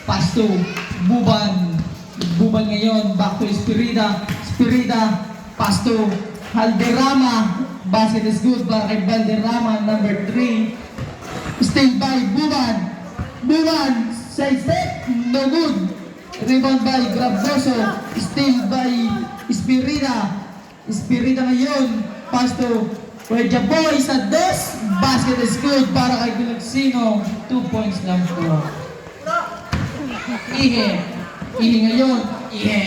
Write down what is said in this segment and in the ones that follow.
pass to Buban. Buban ngayon, back to Espirida. Espirida, pass to Valderrama. Basket is good para kay Valderrama, number 3. Still by Buban. Buban, side step, no good. Rebound by Grabdoso. Still by Espirida. Espirida ngayon, pass to Regia Boy sa dos. Basket is good para kay Gulagsino. 2 points lang po. Ihe. Ihe ngayon. Ihe.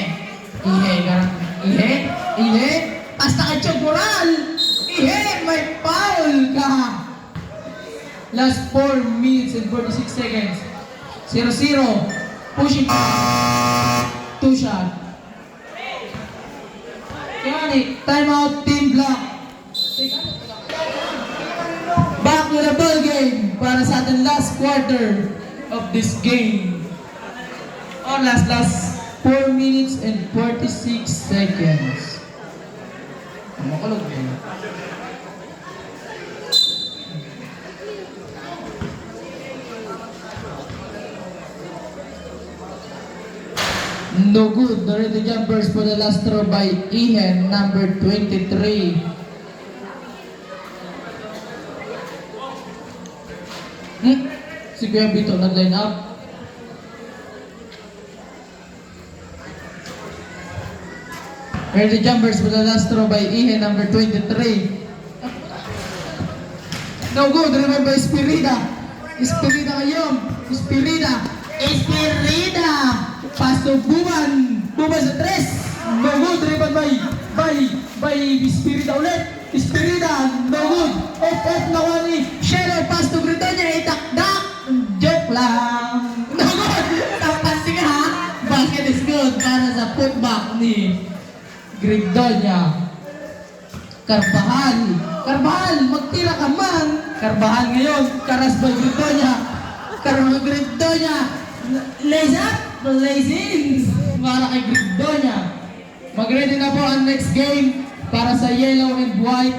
Ihe. Ihe. Ihe. Hasta kay Chocoral. Ihe. May foul ka. Last 4 minutes and 46 seconds. 0-0. Pushing. 2 shot. Kaya timeout, team block. Back to the ball game para sa ating last quarter of this game. Or last 4 minutes and 46 seconds. Makulog din. No good. The ready jumpers for the last throw by Ihen, number 23. Si Kuya Bito nag-line up. Ready jumpers for the last throw by Ihen, number 23. No good. Remember Espirida. Espirida ngayon. Espirida. Espirida. Pass to Buban. Buban sa 3. No good. Rebound by Espirida ulit. Espirida. No good. Off nakuha ni Shadow. Pass to Gritonia. Itakdak. Joke lang. No good. Tapansin ka ha. Basket is good para sa putback ni Gritonia. Carvajal. Magtira ka man. Carvajal ngayon. Karas by Gritonia. Gritonia. Lays up. Lays in. Para kay Gritonia. Mag-ready na po ang next game para sa yellow and white.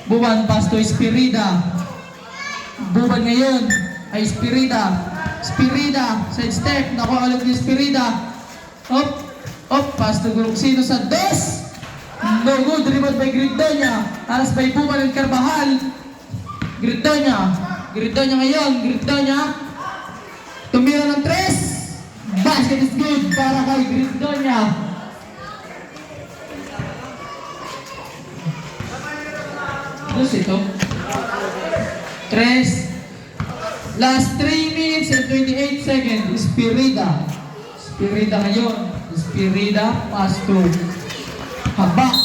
Buban pass to Espirida. Buban ngayon ay Espirida. Side step. Nakuha ulit ni Espirida. Pass to Gulugsino sa 2. No good. Rebound by Gritonia. Alas by Buban and Carvajal. Gritonia ngayon. Tumira ng 3. Basket is good para kay Gritonia. Dos ito. 3. Last 3 minutes and 28 seconds. Espirida ngayon. Espirida, pass to Haba.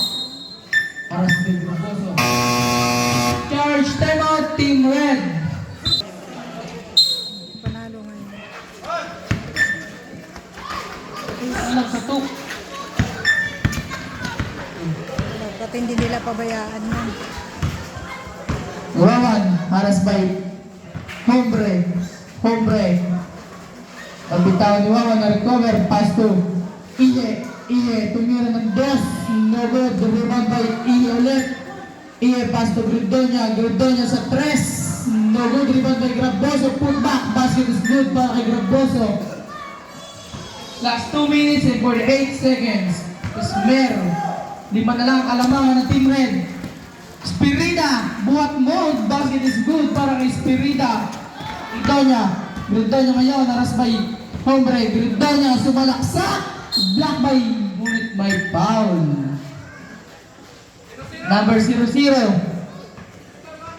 Para sa Gritonia. Charge, timeout, Team Red. Panalo ngayon. Alam sa 2. Dapat hindi nila pabayaan yan. Wawan, haras by Hombre. Pagbitawan ni Wawan na recover, pass to Ihe, tumira ng 2. No good, rebound by Ihe ulit. Ihe, pass to Gritonia sa 3. No good, rebound by Grabdoso, put back, basket is good para kay Grabdoso. Last 2 minutes and 48 seconds. Esmer, 5 na lang kalamangan ng Team Red. Espirida, buhat mode, basket is good para kay Espirida. Gritonia ngayon, naras by Hombre. Gritonia, sumalaksak. Block by, ngunit may foul. Number 00.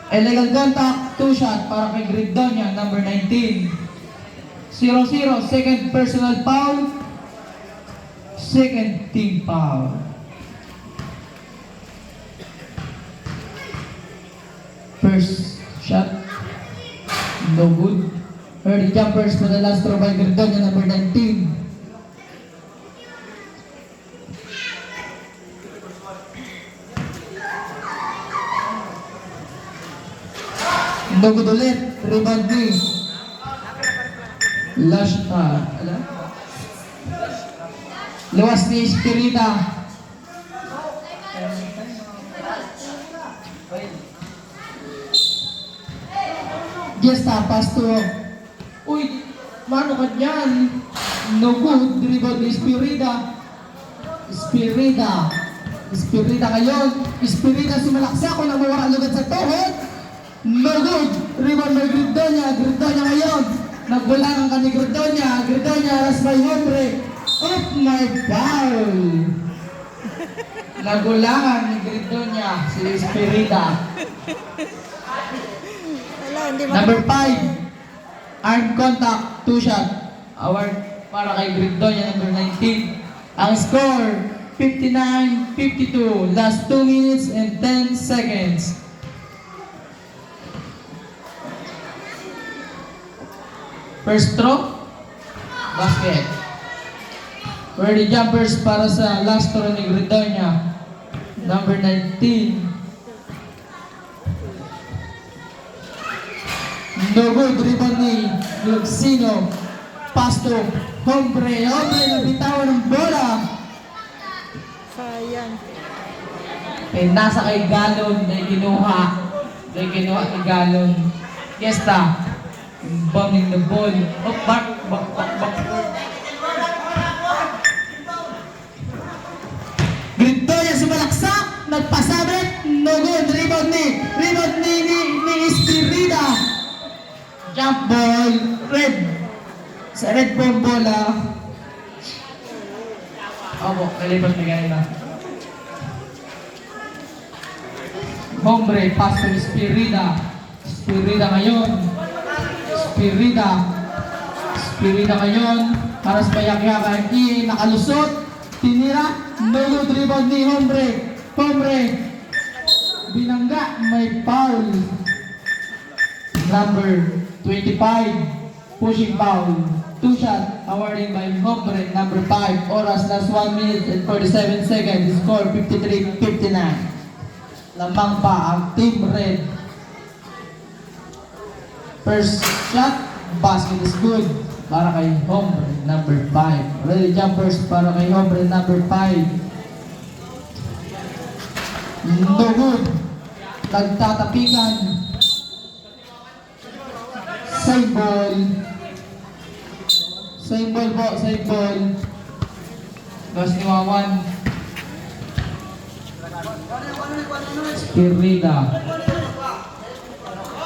Illegal contact, 2 shot para kay Gritonia, number 19. 0-0, second personal foul. Second team foul. First shot, no good. Early jumpers for the last throw by Gritonia, number 19. No good ulit. Rebound ni Luwas ni Espirida. Gesta, pass to Uy, mano ka dyan? No good, rebound ni Espirida. Espirida ngayon. Espirida sumalaksa ko na mawala lugad sa tuhod. No good, rebound by Gridonia. Gridonia ngayon. Nagbulangan ka ni Gridonia. Gridonia, aras by hombre. Oh my foul. Nagulangan ni Gridonia si Espirida. Wala, hindi Number 5, arm contact, 2 shot. Award para kay Gridonia, number 19. Ang score, 59-52. Last 2 minutes and 10 seconds. First throw, basket. Ready jumpers para sa last throw ni Gridonia. Number 19. No good, rebound ni Luxino. Pass to hombre. Hombre, nabitawan ng bola. sayang. Nasa kay Galon, may kinuha. May kinuha ni Galon. Fiesta. Bombing the ball. Oh, back. Gridonia sumalaksak. Nagpasabit. No good. Rebound ni Espirida. Jump ball. Red. Sa red po ang bola. Opo, nalipas ni kanina. Hombre, pass to Espirida. Espirida ngayon. Espirida ngayon. Paras payak-yakan. Nakalusot. Tinira. No good, rebound ni Hombre. Hombre. Binangga. May foul. Number 25. Pushing foul. 2 shot. Awarding by Hombre. Number 5. Oras last 1 minute and 47 seconds. Score 53-59. Lamang pa ang Team Red. First shot, basket is good para kay Hombre, number 5. Ready jumpers para kay Hombre, number 5. No good. Nagtatapikan. Save ball. Save ball po, save ball. Gas ni Wawan. Espirida.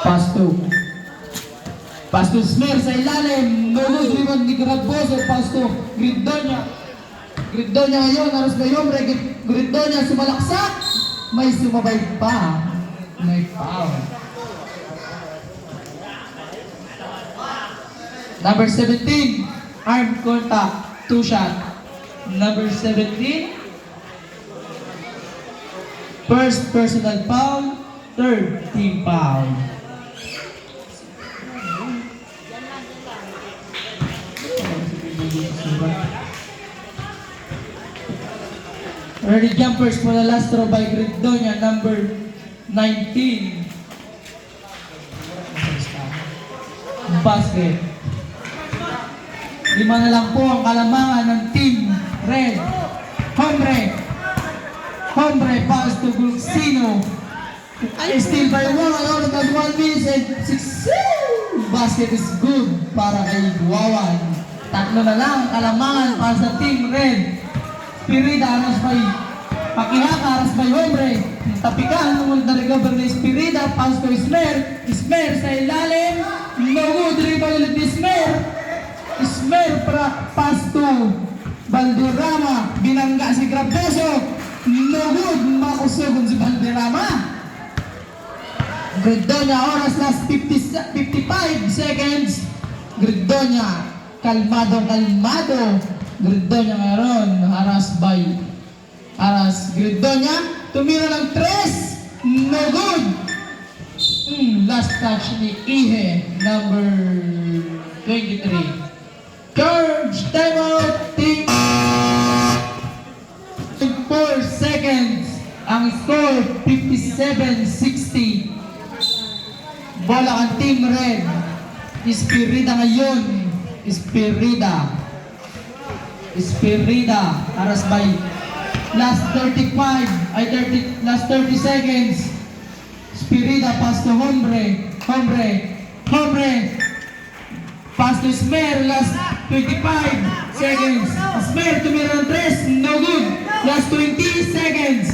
Pass to Smer sa ilalim. No good, rebound ni Graboso. Pass to Gridonia. Gridonia ngayon, aras na yung Gridonia sumalaksak. May sumabay pa. May foul. Number 17, arm contact, 2 shot. Number 17, first personal foul, third team foul. Ready jumpers for the last throw by Gridonia, number 19. Basket. 5 na lang po ang kalamangan ng Team Red. Hombre pass to Gluxino. Still by 1, all of 1 minute and 6. Basket is good para kay Wawan. 3 na lang ang kalamangan para sa Team Red. Espirida, aras by Pakihaka, aras by Hombre. Tapikan, numunod na recover ni Espirida. Pass to Smer. Smer sa ilalim. No good, rebound ulit ni Smer. Smer pass to Valderrama. Binangga si Graboso. No good, makusugon si Valderrama. Gridonia, oras last 55 seconds. Gridonia, kalmado. Gridonia ngayon, Aras Gridonia, tumira ng 3, no good. Last touch ni Ihe, number 23. Charge, timeout, team. 4 seconds. Ang score, 57-60. Bola ang Team Red. Espirida ngayon. Espirida, aras by last 30 seconds. Espirida pass to Hombre. Pass Pass to Smer, last 25 seconds. Smer, tumira ng 3, no good. Last 20 seconds.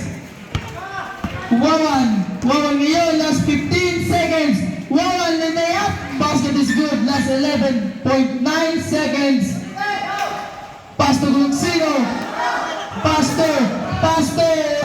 Wawan ngayon, last 15 seconds. Wawan linayap, basket is good. Last 11.9 seconds. Pass to Gunsino. Pass to